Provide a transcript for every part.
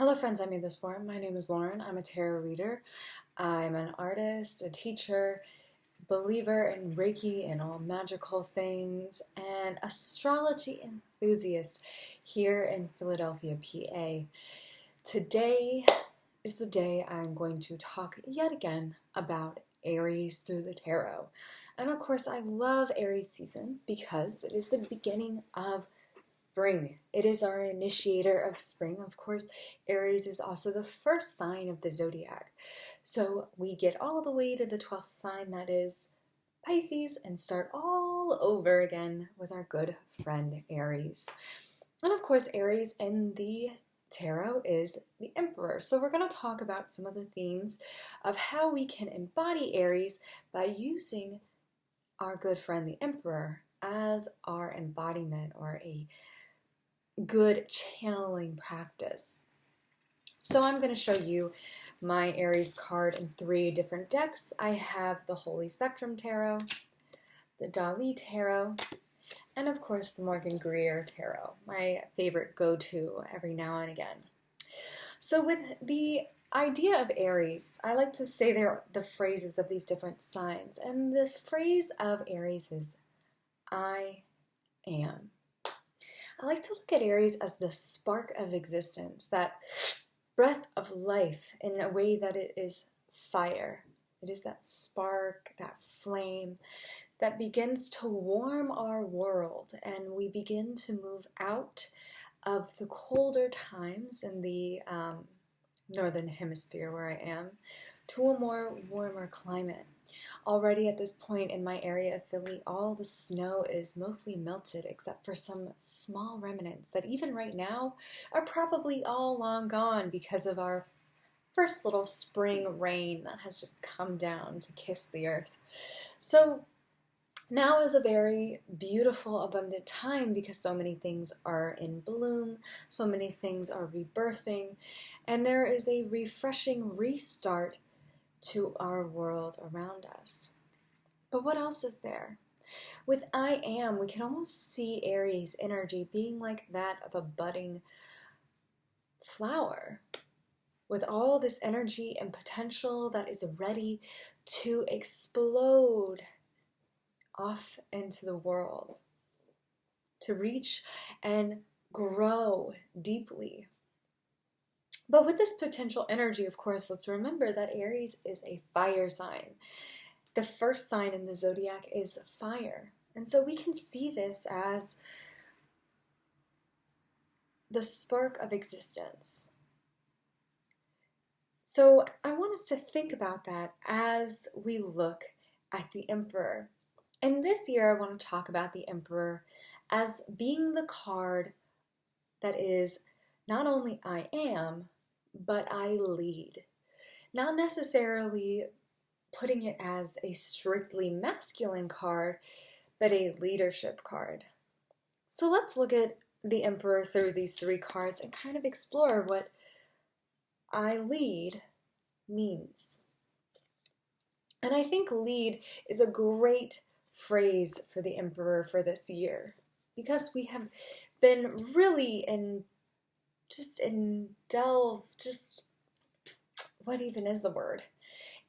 Hello friends, I made this for. My name is Lauren. I'm a tarot reader. I'm an artist, a teacher, believer in Reiki and all magical things, and astrology enthusiast here in Philadelphia, PA. Today is the day I'm going to talk yet again about Aries through the tarot. And of course, I love Aries season because it is the beginning of spring. It is our initiator of spring. Of course, Aries is also the first sign of the zodiac. So we get all the way to the 12th sign, that is Pisces, and start all over again with our good friend Aries. And of course, Aries in the tarot is the Emperor. So we're going to talk about some of the themes of how we can embody Aries by using our good friend the Emperor as our embodiment or a good channeling practice. So I'm going to show you my Aries card in 3 different decks. I have the Holy Spectrum Tarot, the Dali Tarot, and of course the Morgan Greer Tarot, my favorite go-to every now and again. So with the idea of Aries, I like to say the phrases of these different signs, and the phrase of Aries is I am. I like to look at Aries as the spark of existence, that breath of life, in a way that it is fire. It is that spark, that flame that begins to warm our world, and we begin to move out of the colder times in the northern hemisphere where I am to a more warmer climate. Already at this point in my area of Philly, all the snow is mostly melted except for some small remnants that even right now are probably all long gone because of our first little spring rain that has just come down to kiss the earth. So now is a very beautiful, abundant time because so many things are in bloom, so many things are rebirthing, and there is a refreshing restart to our world around us. But what else is there? With I am, we can almost see Aries energy being like that of a budding flower, with all this energy and potential that is ready to explode off into the world, to reach and grow deeply. But with this potential energy, of course, let's remember that Aries is a fire sign. The first sign in the zodiac is fire. And so we can see this as the spark of existence. So I want us to think about that as we look at the Emperor. And this year, I want to talk about the Emperor as being the card that is not only I am, but I lead. Not necessarily putting it as a strictly masculine card, but a leadership card. So let's look at the Emperor through these 3 cards and kind of explore what I lead means. And I think lead is a great phrase for the Emperor for this year, because we have been really what even is the word?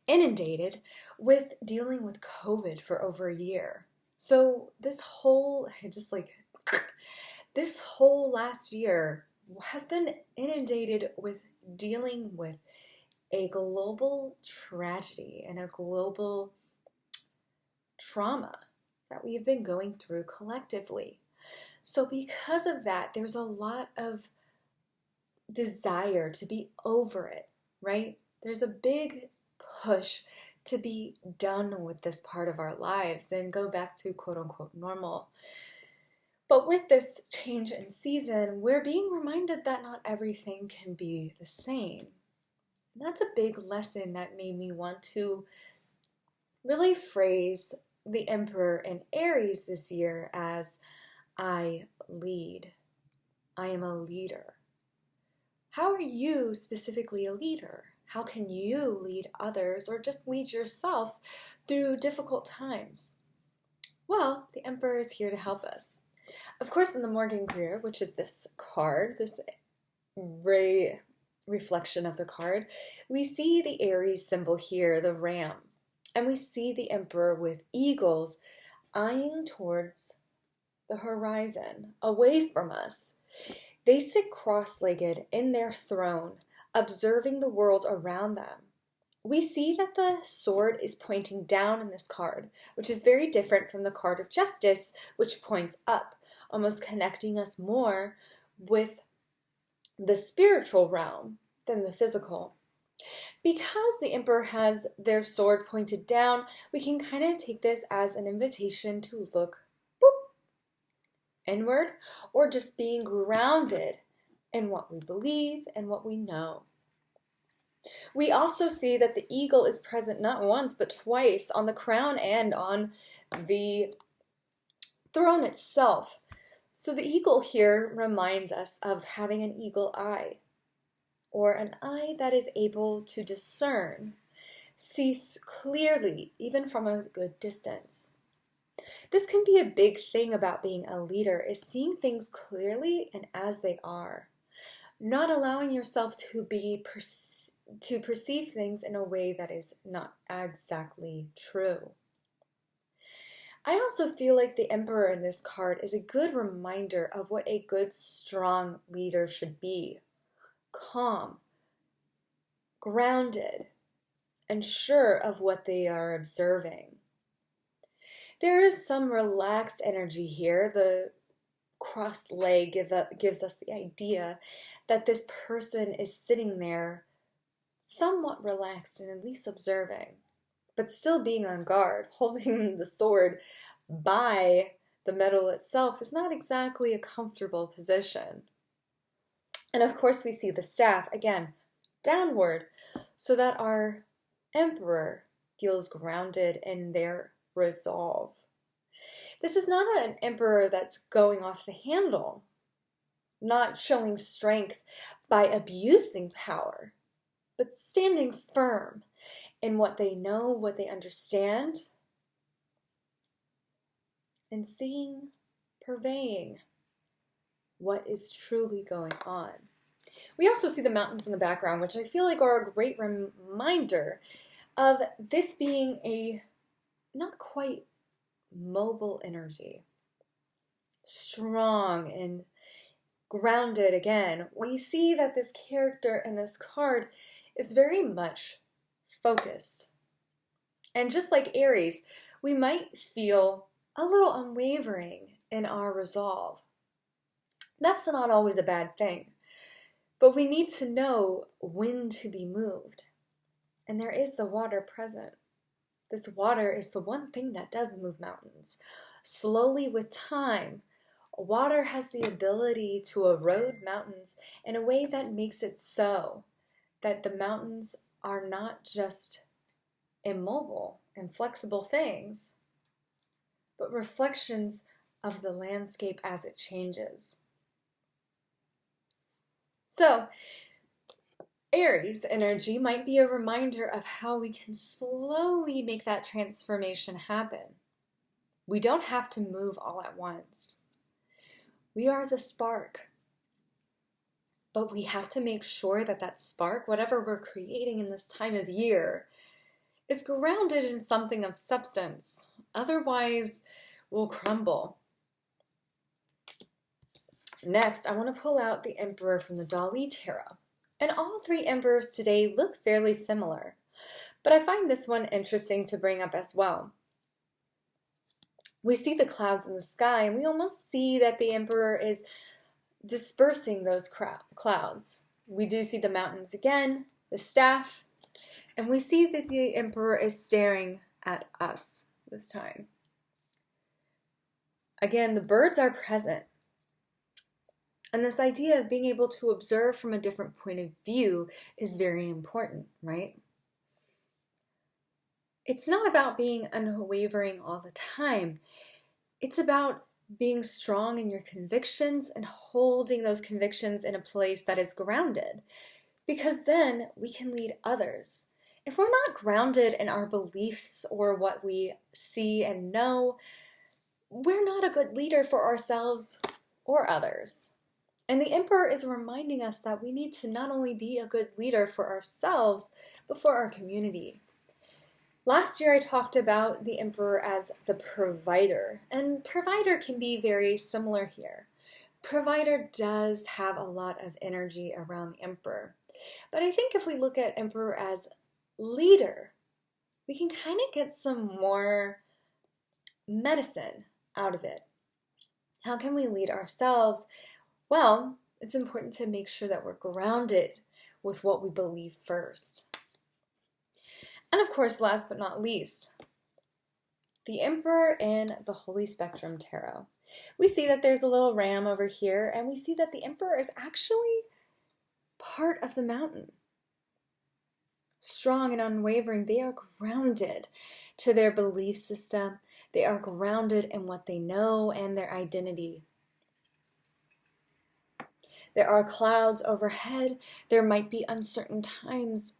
Inundated with dealing with COVID for over a year. So this whole last year has been inundated with dealing with a global tragedy and a global trauma that we have been going through collectively. So because of that, there's a lot of desire to be over it, right? There's a big push to be done with this part of our lives and go back to quote unquote normal. But with this change in season, we're being reminded that not everything can be the same. And that's a big lesson that made me want to really phrase the Emperor in Aries this year as I lead. I am a leader. How are you specifically a leader? How can you lead others or just lead yourself through difficult times? Well, the Emperor is here to help us. Of course, in the Morgan Greer, which is this card, this very reflection of the card, we see the Aries symbol here, the ram, and we see the Emperor with eagles eyeing towards the horizon, away from us. They sit cross-legged in their throne, observing the world around them. We see that the sword is pointing down in this card, which is very different from the card of justice, which points up, almost connecting us more with the spiritual realm than the physical. Because the Emperor has their sword pointed down, we can kind of take this as an invitation to look inward, or just being grounded in what we believe and what we know. We also see that the eagle is present not once but twice on the crown and on the throne itself. So the eagle here reminds us of having an eagle eye, or an eye that is able to discern, see clearly even from a good distance. This can be a big thing about being a leader, is seeing things clearly and as they are, not allowing yourself to perceive things in a way that is not exactly true. I also feel like the Emperor in this card is a good reminder of what a good, strong leader should be. Calm, grounded, and sure of what they are observing. There is some relaxed energy here. The crossed leg gives us the idea that this person is sitting there somewhat relaxed and at least observing, but still being on guard. Holding the sword by the metal itself is not exactly a comfortable position. And of course we see the staff, again, downward, so that our Emperor feels grounded in their resolve. This is not an emperor that's going off the handle, not showing strength by abusing power, but standing firm in what they know, what they understand, and seeing, purveying what is truly going on. We also see the mountains in the background, which I feel like are a great reminder of this being a not quite mobile energy. Strong and grounded again. We see that this character in this card is very much focused. And just like Aries, we might feel a little unwavering in our resolve. That's not always a bad thing, but we need to know when to be moved. And there is the water present. This water is the one thing that does move mountains. Slowly with time, water has the ability to erode mountains in a way that makes it so that the mountains are not just immobile and flexible things, but reflections of the landscape as it changes. So, Aries energy might be a reminder of how we can slowly make that transformation happen. We don't have to move all at once. We are the spark. But we have to make sure that that spark, whatever we're creating in this time of year, is grounded in something of substance. Otherwise, we'll crumble. Next, I want to pull out the Emperor from the Dali Tarot. And all three emperors today look fairly similar, but I find this one interesting to bring up as well. We see the clouds in the sky, and we almost see that the emperor is dispersing those clouds. We do see the mountains again, the staff, and we see that the emperor is staring at us this time. Again, the birds are present. And this idea of being able to observe from a different point of view is very important, right? It's not about being unwavering all the time. It's about being strong in your convictions and holding those convictions in a place that is grounded, because then we can lead others. If we're not grounded in our beliefs or what we see and know, we're not a good leader for ourselves or others. And the Emperor is reminding us that we need to not only be a good leader for ourselves, but for our community. Last year I talked about the Emperor as the provider, and provider can be very similar here. Provider does have a lot of energy around the Emperor, but I think if we look at Emperor as leader, we can kind of get some more medicine out of it. How can we lead ourselves? Well, it's important to make sure that we're grounded with what we believe first. And of course, last but not least, the Emperor in the Holy Spectrum Tarot. We see that there's a little ram over here, and we see that the Emperor is actually part of the mountain. Strong and unwavering, they are grounded to their belief system. They are grounded in what they know and their identity. There are clouds overhead. There might be uncertain times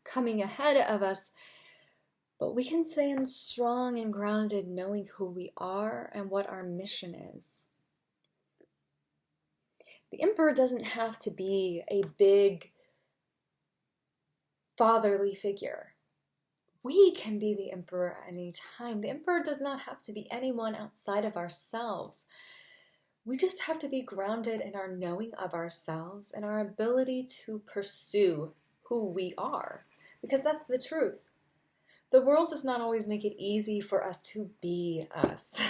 coming ahead of us, but we can stand strong and grounded knowing who we are and what our mission is. The Emperor doesn't have to be a big fatherly figure. We can be the Emperor at any time. The Emperor does not have to be anyone outside of ourselves. We just have to be grounded in our knowing of ourselves and our ability to pursue who we are, because that's the truth. The world does not always make it easy for us to be us.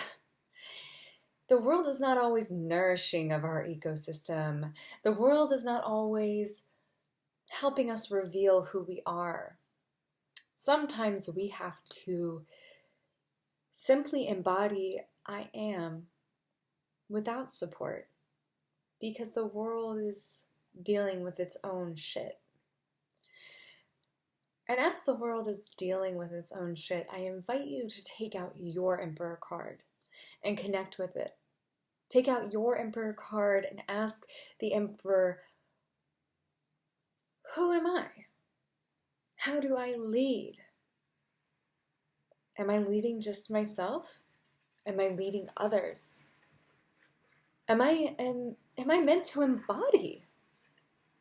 The world is not always nourishing of our ecosystem. The world is not always helping us reveal who we are. Sometimes we have to simply embody I am without support, because the world is dealing with its own shit. And as the world is dealing with its own shit, I invite you to take out your Emperor card and connect with it. Take out your Emperor card and ask the Emperor, who am I? How do I lead? Am I leading just myself? Am I leading others? Am I meant to embody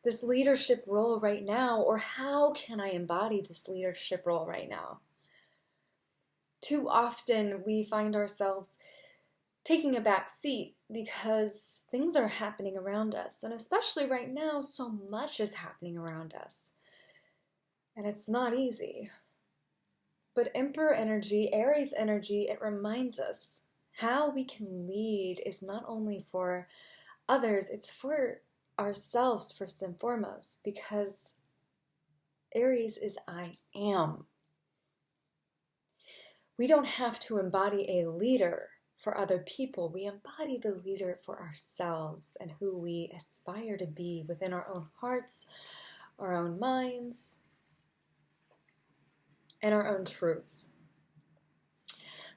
this leadership role right now, or how can I embody this leadership role right now? Too often we find ourselves taking a back seat because things are happening around us, and especially right now, so much is happening around us, and it's not easy. But Emperor energy, Aries energy, it reminds us how we can lead is not only for others, it's for ourselves first and foremost, because Aries is I am. We don't have to embody a leader for other people. We embody the leader for ourselves and who we aspire to be within our own hearts, our own minds, and our own truth.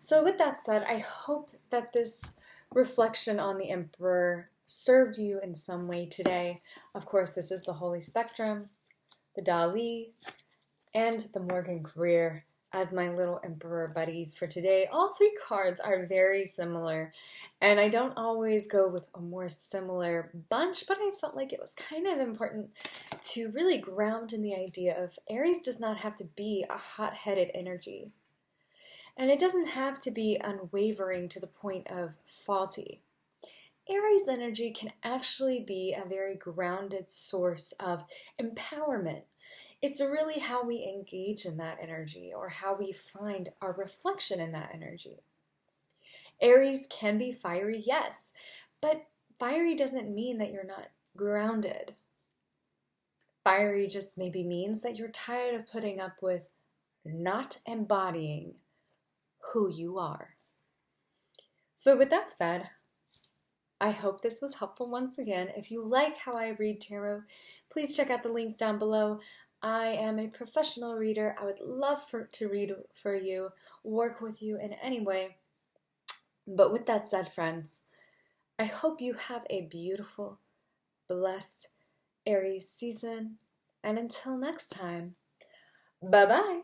So with that said, I hope that this reflection on the Emperor served you in some way today. Of course, this is the Holy Spectrum, the Dali, and the Morgan Greer as my little Emperor buddies for today. All three cards are very similar, and I don't always go with a more similar bunch, but I felt like it was kind of important to really ground in the idea of Aries does not have to be a hot-headed energy. And it doesn't have to be unwavering to the point of faulty. Aries energy can actually be a very grounded source of empowerment. It's really how we engage in that energy, or how we find our reflection in that energy. Aries can be fiery, yes, but fiery doesn't mean that you're not grounded. Fiery just maybe means that you're tired of putting up with not embodying who you are. So with that said, I hope this was helpful once again. If you like how I read tarot, please check out the links down below. I am a professional reader. I would love to read for you, work with you in any way. But with that said, friends, I hope you have a beautiful, blessed Aries season. And until next time, bye-bye.